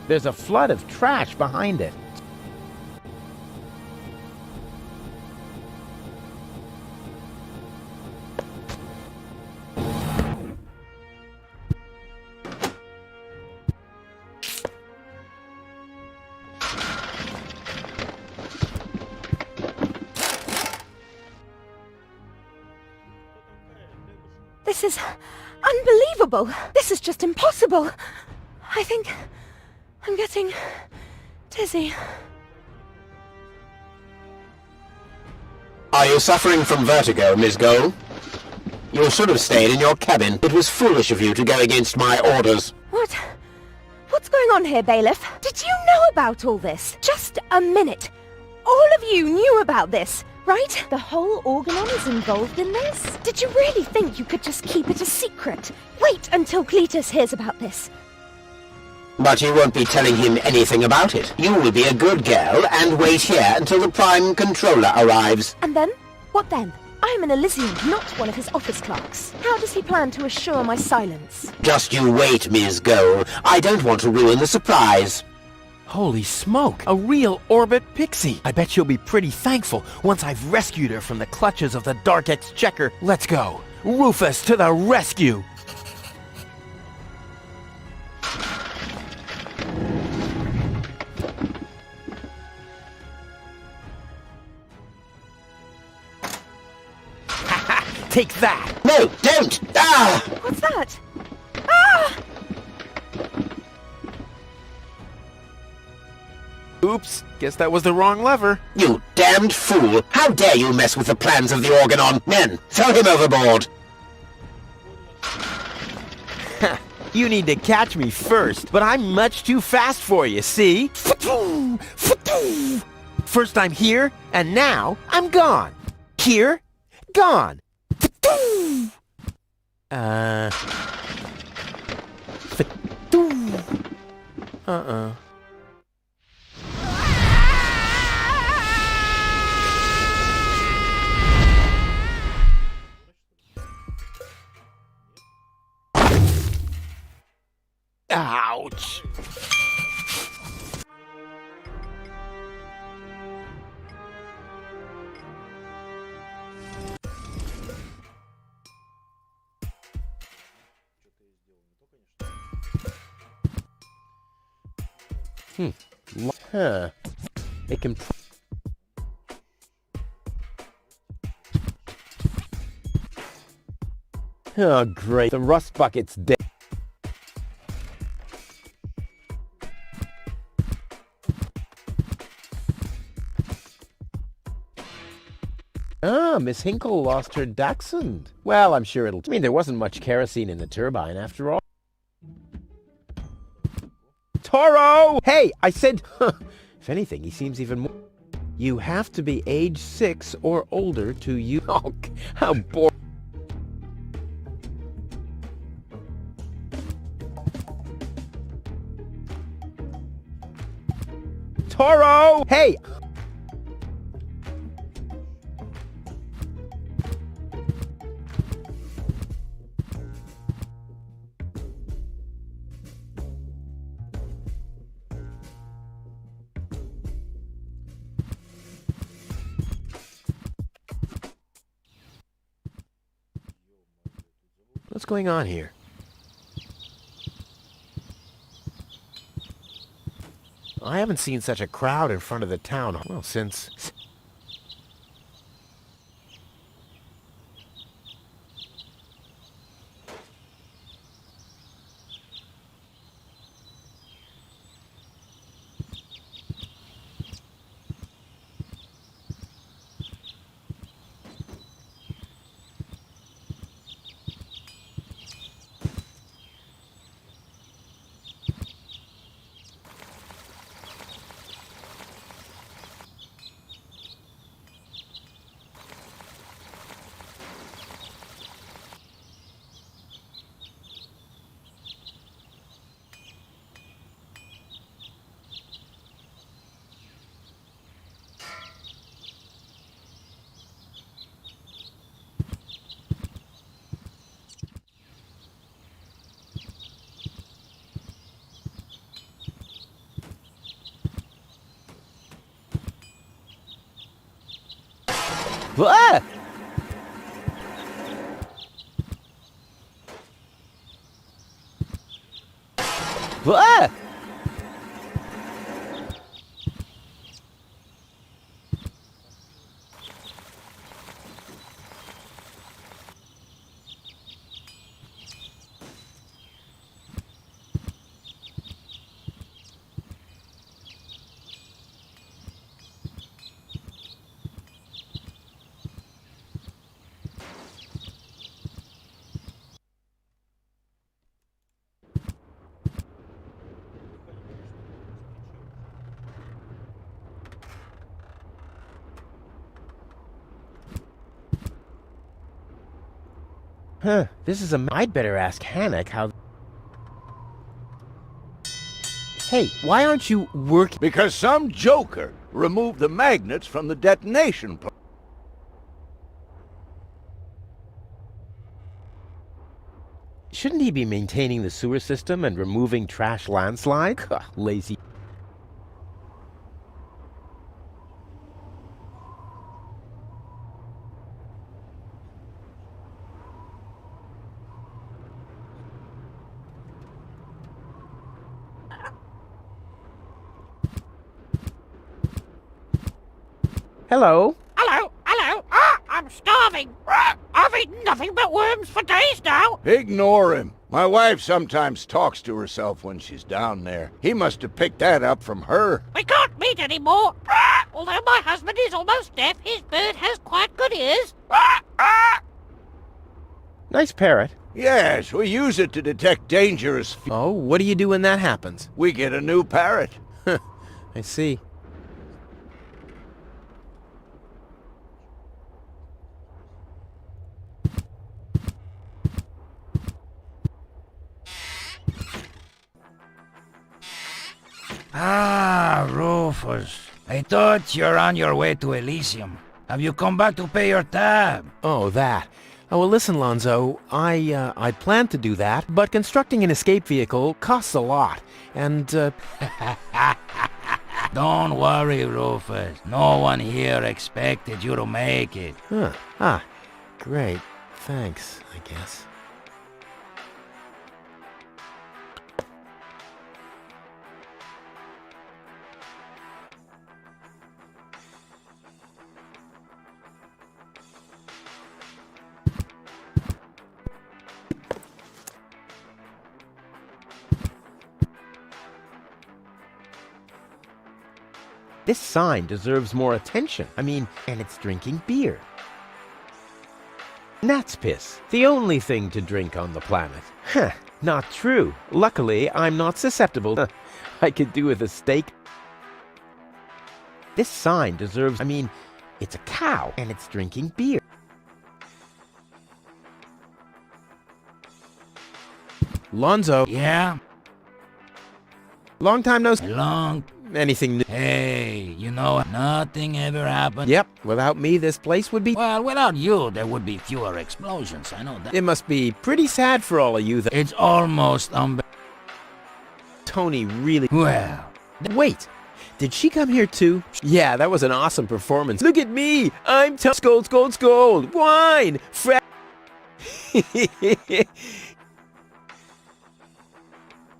There's a flood of trash behind it. This is unbelievable. This is just impossible. I think I'm getting dizzy. Are you suffering from vertigo, Miss Gold? You should have stayed in your cabin. It was foolish of you to go against my orders. What's going on here, Bailiff? Did you know about all this? Just a minute. All of you knew about this, right? The whole Organon is involved in this? Did you really think you could just keep it a secret? Wait until Cletus hears about this. But you won't be telling him anything about it. You will be a good girl and wait here until the Prime Controller arrives. And then? What then? I am an Elysian, not one of his office clerks. How does he plan to assure my silence? Just you wait, Ms. Gold. I don't want to ruin the surprise. Holy smoke! A real Orbit Pixie! I bet she'll be pretty thankful once I've rescued her from the clutches of the Dark Exchequer. Let's go! Rufus to the rescue! Take that! No, don't! Ah! What's that? Ah! Oops, guess that was the wrong lever. You damned fool! How dare you mess with the plans of the Organon? Men, throw him overboard! You need to catch me first, but I'm much too fast for you, see? First I'm here, and now I'm gone. Here, gone. Ouch. Huh. It can... Oh, great. The rust bucket's dead. Ah, Miss Hinkle lost her dachshund. Well, I'm sure it'll... I mean, there wasn't much kerosene in the turbine after all. Toro! Hey, I said... If anything, he seems even more... You have to be age 6 or older to use... Oh, how boring. Toro! Hey! What's going on here? I haven't seen such a crowd in front of the town hall since... Ah! Ah! Huh, this is I'd better ask Hannock how... Hey, why aren't you working? Because some joker removed the magnets from the detonation point. Shouldn't he be maintaining the sewer system and removing trash landslide? Lazy. Hello. Hello, hello. Ah, I'm starving. Ah, I've eaten nothing but worms for days now. Ignore him. My wife sometimes talks to herself when she's down there. He must have picked that up from her. We can't meet anymore. Ah, although my husband is almost deaf, his bird has quite good ears. Ah, ah. Nice parrot. Yes, we use it to detect dangerous... Oh, what do you do when that happens? We get a new parrot. I see. Ah, Rufus. I thought you're on your way to Elysium. Have you come back to pay your tab? Oh, that. Oh, well, listen, Lonzo. I planned to do that, but constructing an escape vehicle costs a lot, and, Don't worry, Rufus. No one here expected you to make it. Huh. Ah, great. Thanks, I guess. This sign deserves more attention. I mean, and it's drinking beer. Gnat's piss, the only thing to drink on the planet. Huh, not true. Luckily, I'm not susceptible. I could do with a steak. This sign deserves... I mean, it's a cow, and it's drinking beer. Lonzo. Yeah? Long time no... Long... Anything new? Hey, you know, nothing ever happened. Yep, without me, this place would be... Well, without you, there would be fewer explosions, I know that. It must be pretty sad for all of you that... It's almost Tony really... Well... Wait, did she come here too? Yeah, that was an awesome performance. Look at me! I'm Scold, Scold, Scold! Wine!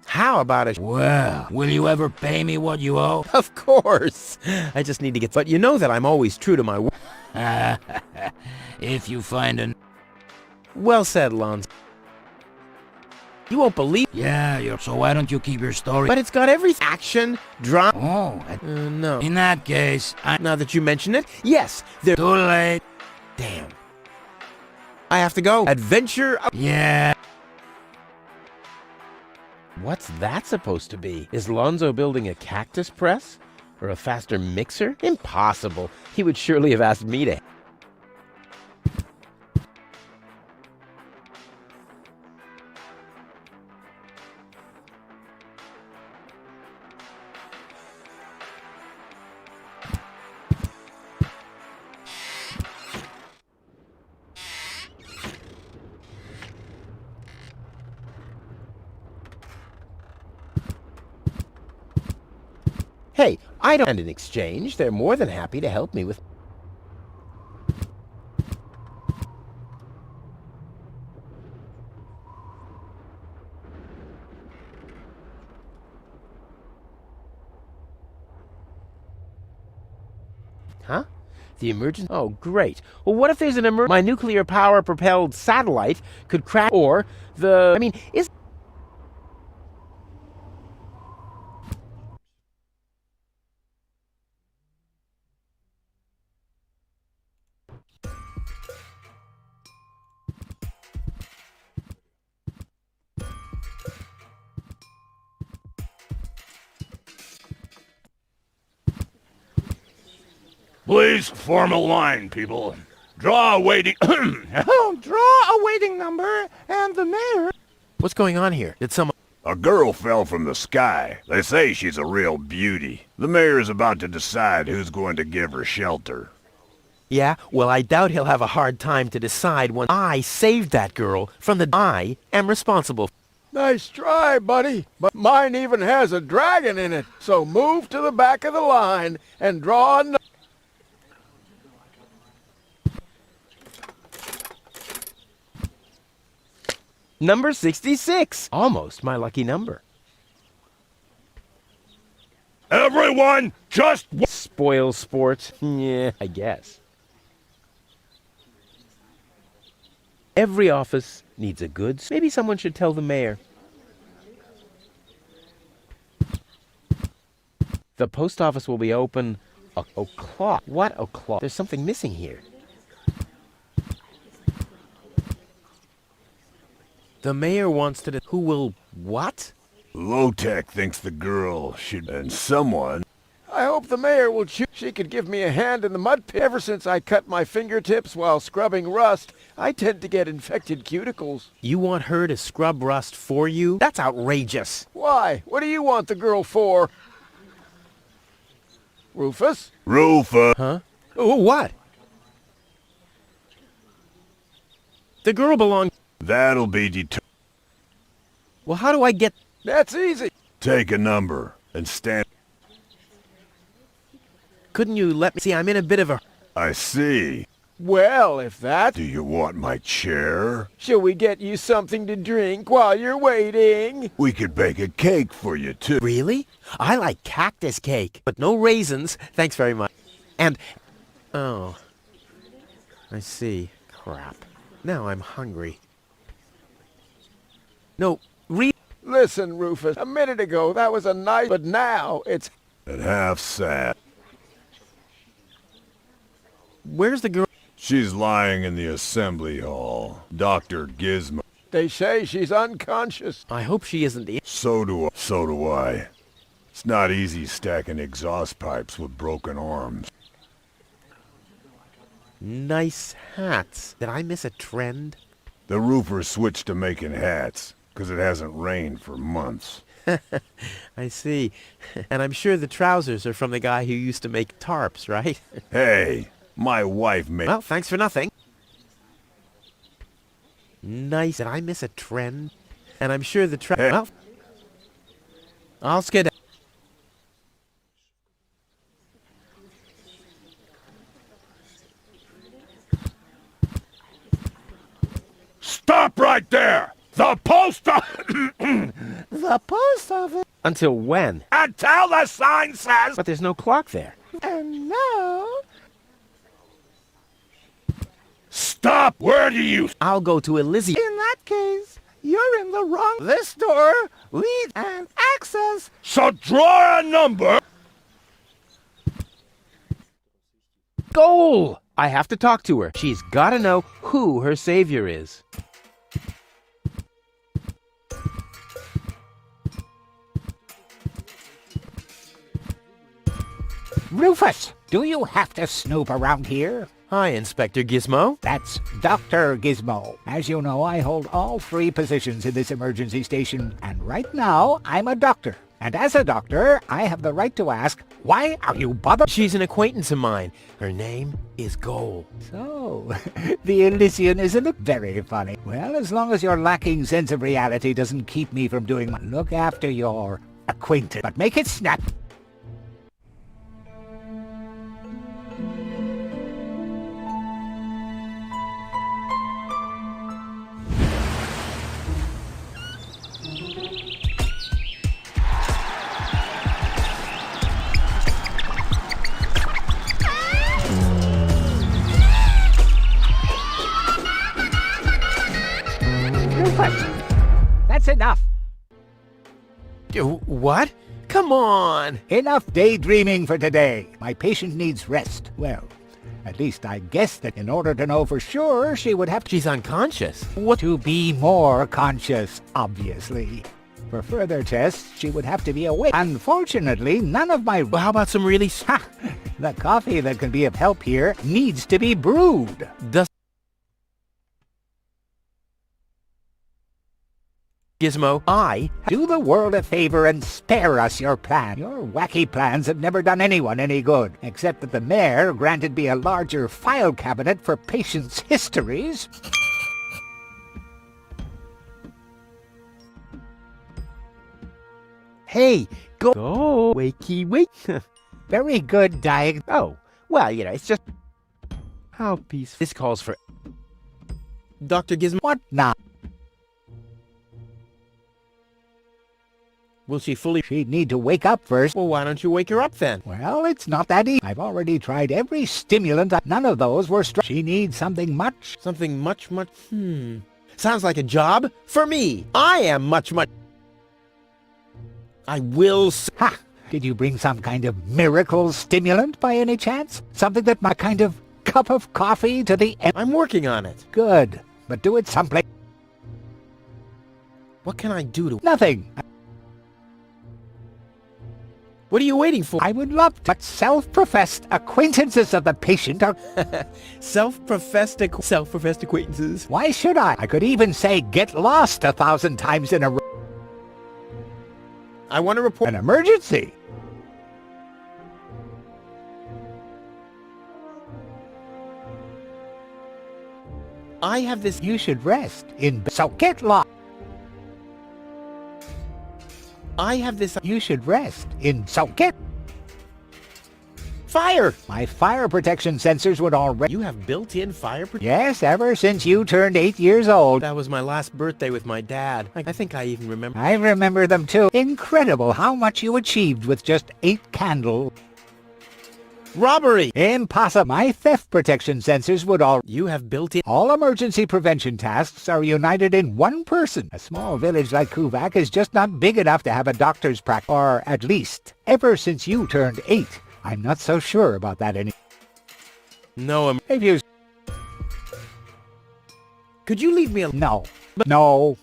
How about it? Well, will you ever pay me what you owe? Of course! I just need to get... But you know that I'm always true to my word. If you find an... Well said, Lonzo. You won't believe... Yeah, so why don't you keep your story? But it's got every... Action, drama... Oh, no. In that case, Now that you mention it, yes, they're... Too late. Damn. I have to go. Adventure... Yeah. What's that supposed to be? Is Lonzo building a cactus press? Or a faster mixer? Impossible. He would surely have asked me to... Hey, I don't... And in exchange, they're more than happy to help me with... Huh? The emergency? Oh, great. Well, what if there's an my nuclear power propelled satellite could crash, or is... Please form a line, people. Draw a waiting... Draw a waiting number, and the mayor... What's going on here? Did someone... A girl fell from the sky. They say she's a real beauty. The mayor is about to decide who's going to give her shelter. Yeah? Well, I doubt he'll have a hard time to decide when I saved that girl from the... I am responsible. Nice try, buddy. But mine even has a dragon in it. So move to the back of the line and draw a... Number 66. Almost my lucky number. Everyone, just... Spoil sport. Yeah, I guess. Every office needs a good... Maybe someone should tell the mayor. The post office will be open... o'clock. What o'clock? There's something missing here. The mayor wants to... Who will... What? Low-Tech thinks the girl should... And someone... I hope the mayor will choose. She could give me a hand in the mud pit. Ever since I cut my fingertips while scrubbing rust, I tend to get infected cuticles. You want her to scrub rust for you? That's outrageous. Why? What do you want the girl for? Rufus? Rufus! Huh? Oh, what? The girl belongs... That'll be determined. Well, how do I get... That's easy. Take a number and stand... Couldn't you let me... See, I'm in a bit of a... I see. Well, if that... Do you want my chair? Shall we get you something to drink while you're waiting? We could bake a cake for you, too. Really? I like cactus cake, but no raisins. Thanks very much. And... Oh. I see. Crap. Now I'm hungry. No, Listen, Rufus, a minute ago that was a nice... But now it's... And half sad. Where's the girl? She's lying in the assembly hall. Dr. Gizmo. They say she's unconscious. I hope she isn't the... So do I. It's not easy stacking exhaust pipes with broken arms. Nice hats. Did I miss a trend? The roofer switched to making hats, 'cause it hasn't rained for months. I see. And I'm sure the trousers are from the guy who used to make tarps, right? Hey, my wife made... Well, thanks for nothing. Nice. Did I miss a trend? And I'm sure the Hey. Well, I'll skid. Stop right there! The post office... The post office... Until when? Until the sign says... But there's no clock there. And now... Stop! Where do you... I'll go to Elysium. In that case, you're in the wrong... This door leads and access... So draw a number... Goal! I have to talk to her. She's got to know who her savior is. Rufus, do you have to snoop around here? Hi, Inspector Gizmo. That's Dr. Gizmo. As you know, I hold all 3 positions in this emergency station, and right now, I'm a doctor. And as a doctor, I have the right to ask, why are you bothered? She's an acquaintance of mine. Her name is Goal. So, the Elysian isn't very funny. Well, as long as your lacking sense of reality doesn't keep me from doing my... Look after your acquaintance, but make it snap. What? Come on! Enough daydreaming for today. My patient needs rest. Well, at least I guess that in order to know for sure, she would have She's unconscious. to be more conscious, obviously. For further tests, she would have to be awake. Unfortunately, none of my... Well, how about some really... Ha! The coffee that can be of help here needs to be brewed. Does... Gizmo, I... Do the world a favor and spare us your plan. Your wacky plans have never done anyone any good, except that the mayor granted me a larger file cabinet for patients' histories. Hey, go wakey wake. Very good Oh, well, you know, it's just... How peaceful. This calls for... Dr. Gizmo... What now? Will she fully... She'd need to wake up first. Well, why don't you wake her up then? Well, it's not that easy. I've already tried every stimulant. None of those were She needs something much... Something much... Sounds like a job for me. I am much... I will... Ha! Did you bring some kind of miracle stimulant by any chance? Something that my kind of cup of coffee to the... I'm working on it. Good. But do it someplace... What can I do to... Nothing. What are you waiting for? I would love to, but self-professed acquaintances of the patient are... Self-professed acquaintances. Why should I? I could even say get lost 1,000 times in a row. I want to report... An emergency. I have this... You should rest in... So get lost. I have this... You should rest in... So get... Fire! My fire protection sensors would already... You have built-in fire protection? Yes, ever since you turned 8 years old. That was my last birthday with my dad. I think I even remember... I remember them too. Incredible how much you achieved with just 8 candles. Robbery! Impossible. My theft protection sensors would all... You have built-in... All emergency prevention tasks are united in one person. A small village like Kuvak is just not big enough to have a doctor's practice. Or at least, ever since you turned 8. I'm not so sure about that any... No, If you... Could you leave me alone? No. No.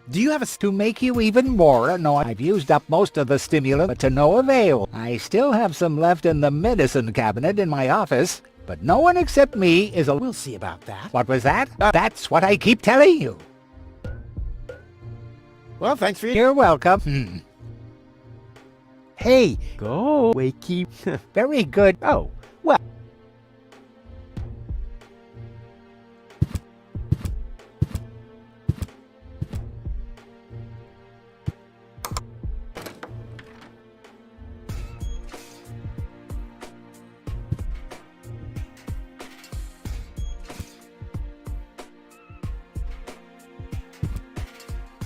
Do you have a... To make you even more annoyed, I've used up most of the stimulant, but to no avail. I still have some left in the medicine cabinet in my office, but no one except me is a... We'll see about that. What was that? That's what I keep telling you. Well, thanks for your... You're welcome. Hey, go wakey. Very good. Oh, well...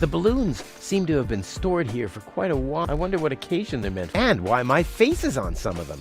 The balloons seem to have been stored here for quite a while. I wonder what occasion they're meant for, and why my face is on some of them.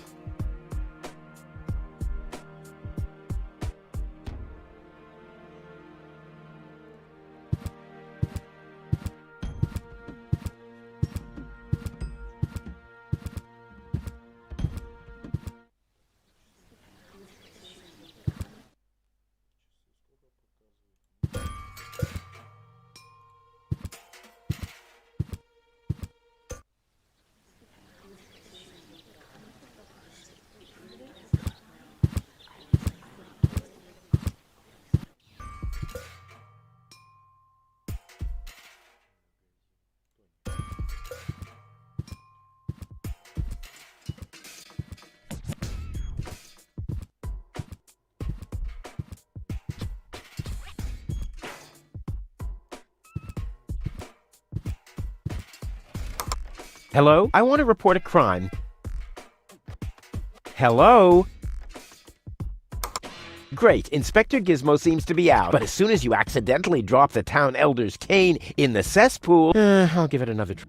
Hello? I want to report a crime. Hello? Great, Inspector Gizmo seems to be out, but as soon as you accidentally drop the town elder's cane in the cesspool, I'll give it another try.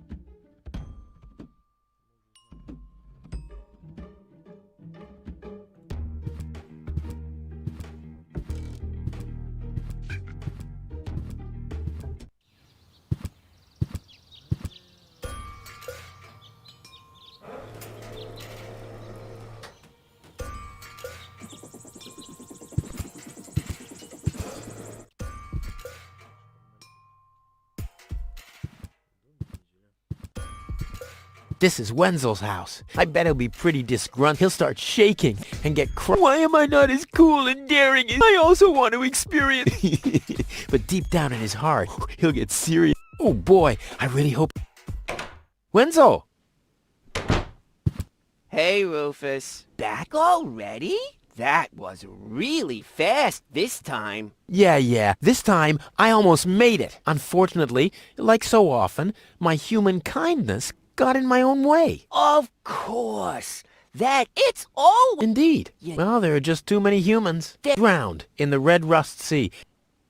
This is Wenzel's house. I bet he'll be pretty disgruntled. He'll start shaking and get Why am I not as cool and daring as I also want to experience? But deep down in his heart, he'll get serious. Oh boy, I really hope... Wenzel! Hey, Rufus. Back already? That was really fast this time. Yeah. This time, I almost made it. Unfortunately, like so often, my human kindness got in my own way. Of course. It's all... Indeed. Yeah. Well, there are just too many humans. Drowned in the Red Rust Sea.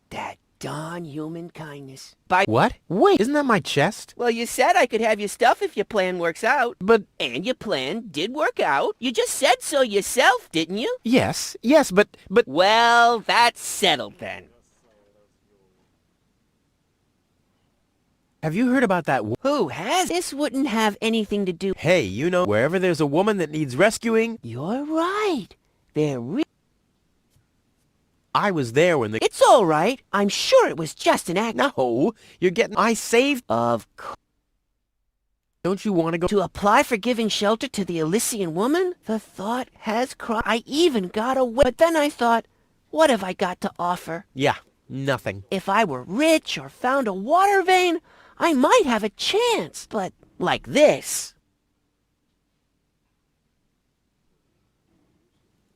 That darn human kindness. What? Wait, isn't that my chest? Well, you said I could have your stuff if your plan works out. But... And your plan did work out. You just said so yourself, didn't you? Yes, but... Well, that's settled then. Have you heard about that Who has? This wouldn't have anything to do... Hey, you know, wherever there's a woman that needs rescuing... You're right. I was there when the... It's all right. I'm sure it was just an act. No, you're getting... I saved... Of course. Don't you want to go... To apply for giving shelter to the Elysian woman? The thought has crossed... I even got away. But then I thought, what have I got to offer? Yeah, nothing. If I were rich or found a water vein, I might have a chance. But like this...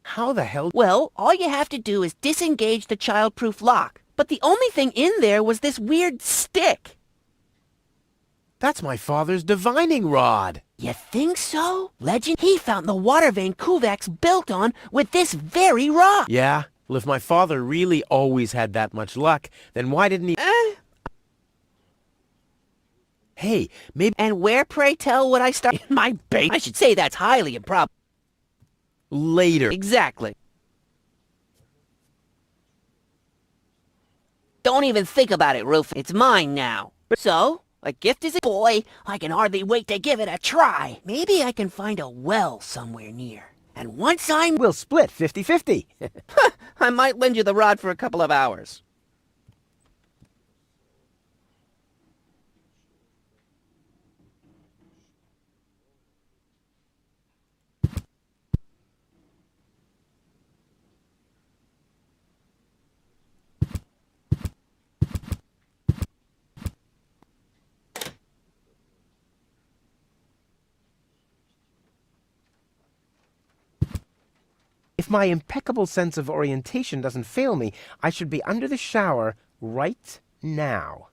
How the hell... Well, all you have to do is disengage the child-proof lock. But the only thing in there was this weird stick. That's my father's divining rod. You think so? Legend, he found the water vein Kuvak's built on with this very rock. Yeah, well, if my father really always had that much luck, then why didn't he... Hey, maybe... And where, pray tell, would I start? In my base? I should say that's highly improbable. Later. Exactly. Don't even think about it, Rufus. It's mine now. So, a gift is a boy. I can hardly wait to give it a try. Maybe I can find a well somewhere near. And once We'll split 50-50. I might lend you the rod for a couple of hours. If my impeccable sense of orientation doesn't fail me, I should be under the shower right now.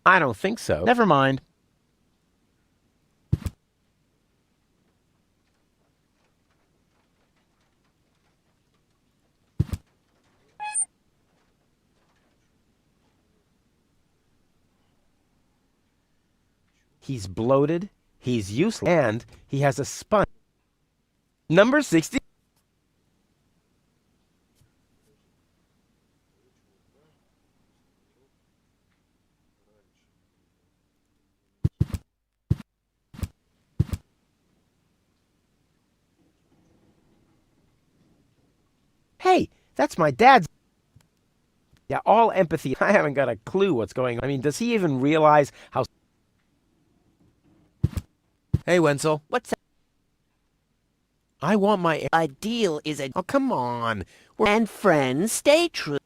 I don't think so. Never mind. He's bloated, he's useless, and he has a sponge. Number 60. Hey, that's my dad's. Yeah, all empathy. I haven't got a clue what's going on. I mean, does he even realize how... Hey, Wenzel. What's that? I want my... A deal is a... Oh, come on. And friends, stay true.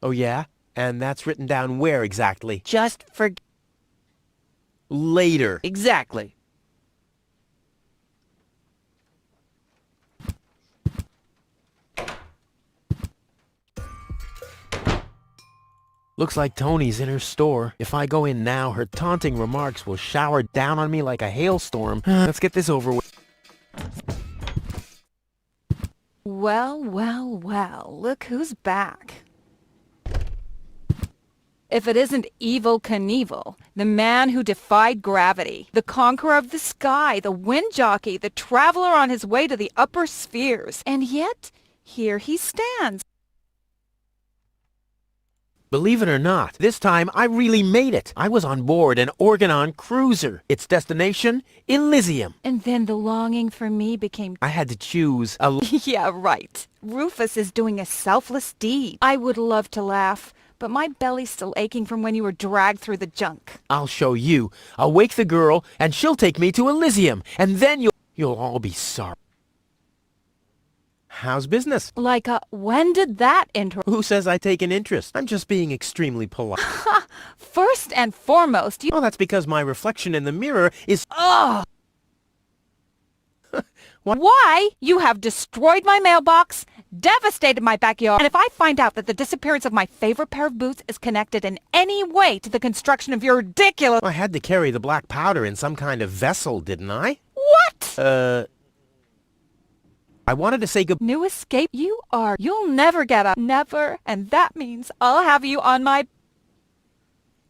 Oh, yeah? And that's written down where exactly? Just forget. Later. Exactly. Looks like Tony's in her store. If I go in now, her taunting remarks will shower down on me like a hailstorm. Let's get this over with. Well, well, well, look who's back. If it isn't Evel Knievel, the man who defied gravity, the conqueror of the sky, the wind jockey, the traveler on his way to the upper spheres. And yet, here he stands. Believe it or not, this time I really made it. I was on board an Organon cruiser. Its destination, Elysium. And then the longing for me became... I had to choose a... Yeah, right. Rufus is doing a selfless deed. I would love to laugh, but my belly's still aching from when you were dragged through the junk. I'll show you. I'll wake the girl, and she'll take me to Elysium. And then you'll all be sorry. How's business? Like, when did that enter? Who says I take an interest? I'm just being extremely polite. First and foremost, you... Oh, that's because my reflection in the mirror is... Ugh! What? Why? You have destroyed my mailbox, devastated my backyard, and if I find out that the disappearance of my favorite pair of boots is connected in any way to the construction of your ridiculous... I had to carry the black powder in some kind of vessel, didn't I? What? I wanted to say good... New escape? You'll never get up. Never. And that means I'll have you on my...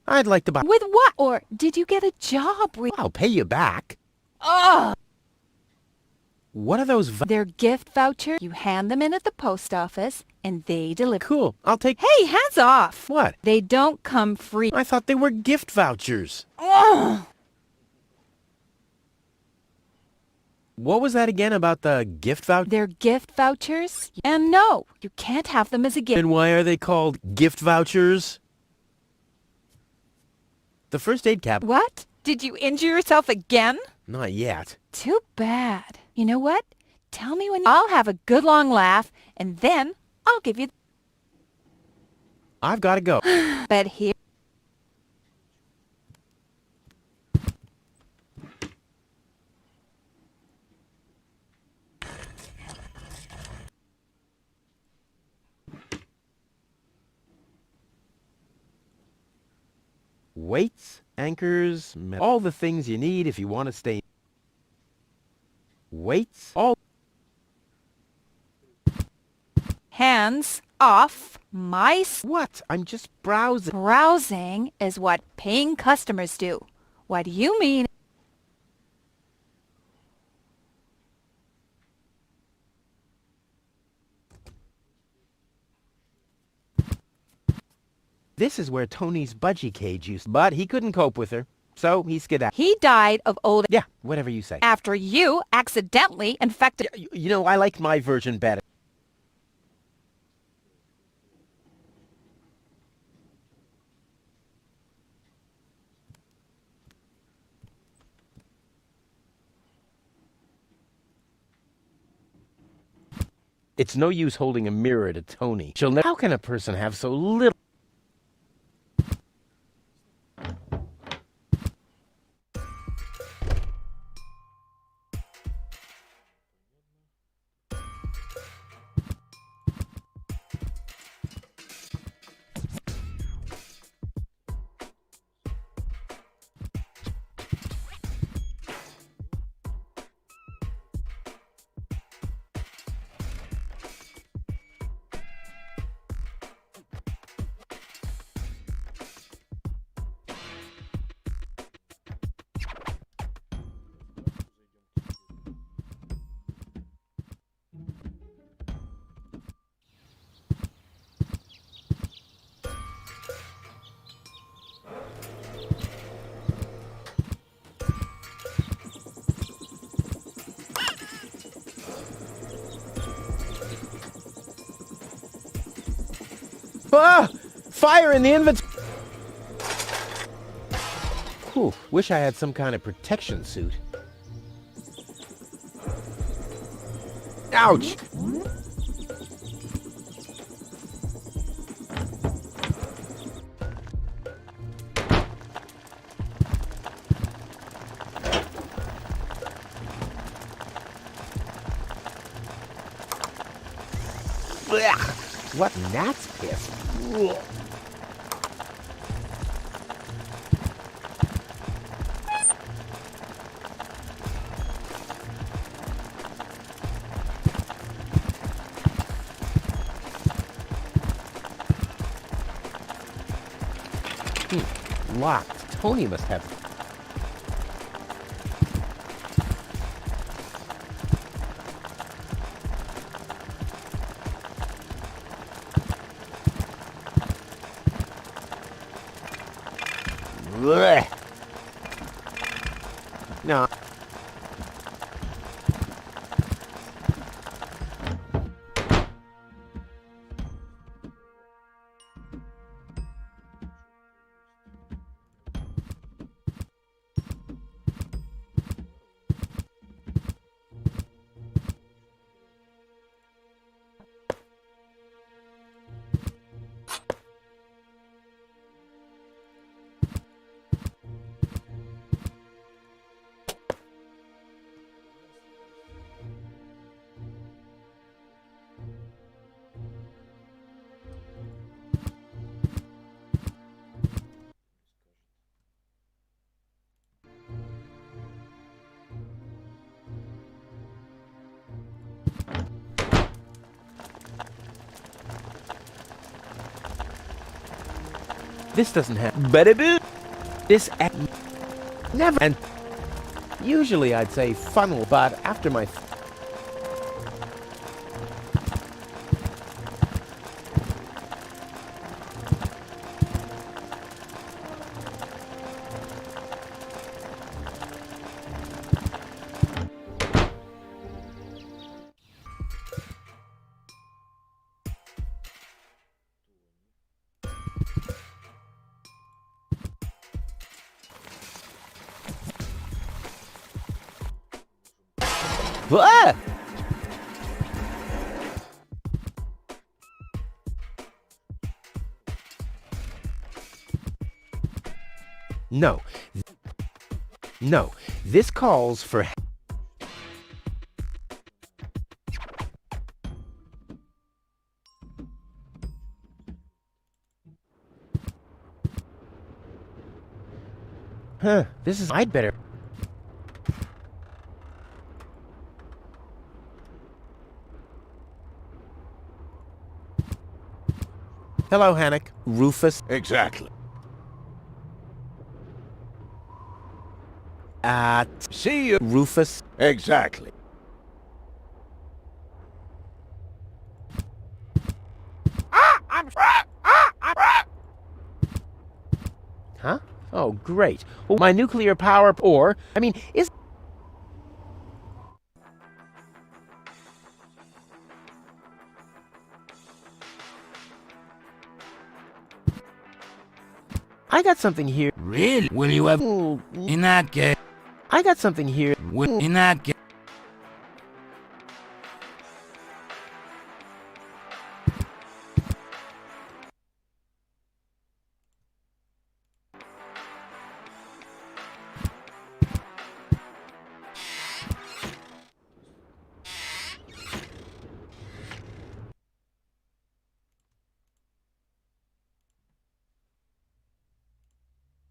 I'd like to buy... With what? Or did you get a job? I'll pay you back. Ugh! What are those... They're gift vouchers. You hand them in at the post office, and they deliver. Cool. I'll take... Hey, hands off! What? They don't come free. I thought they were gift vouchers. Ugh! What was that again about the gift voucher? They're gift vouchers. And no, you can't have them as a gift. And why are they called gift vouchers? The first aid cap... What? Did you injure yourself again? Not yet. Too bad. You know what? Tell me when I'll have a good long laugh, and then I'll give you... I've got to go. But here... Weights, anchors, all the things you need if you want to stay. Weights, all... Hands off my... What? I'm just browsing. Browsing is what paying customers do. What do you mean? This is where Tony's budgie cage used, but he couldn't cope with her, so he skedaddled. He died of old... Yeah, whatever you say. After you accidentally infected... You know, I like my version better. It's no use holding a mirror to Tony. She'll never... How can a person have so little... Ah! Fire in the inventory! Whew, wish I had some kind of protection suit. Ouch! Blech. What gnat's piss? locked. Tony must have... Blech. No. This doesn't have... This... Never... And... Usually I'd say funnel, but after my... Ah! No. No. This calls for... Huh. This is... I'd better... Hello, Hannock. Rufus. Exactly. See you, Rufus. Exactly. Huh? Oh, great. Well, my nuclear power... Or... I mean, is... I got something here. Really? Will you have... In that case... I got something here. In that case...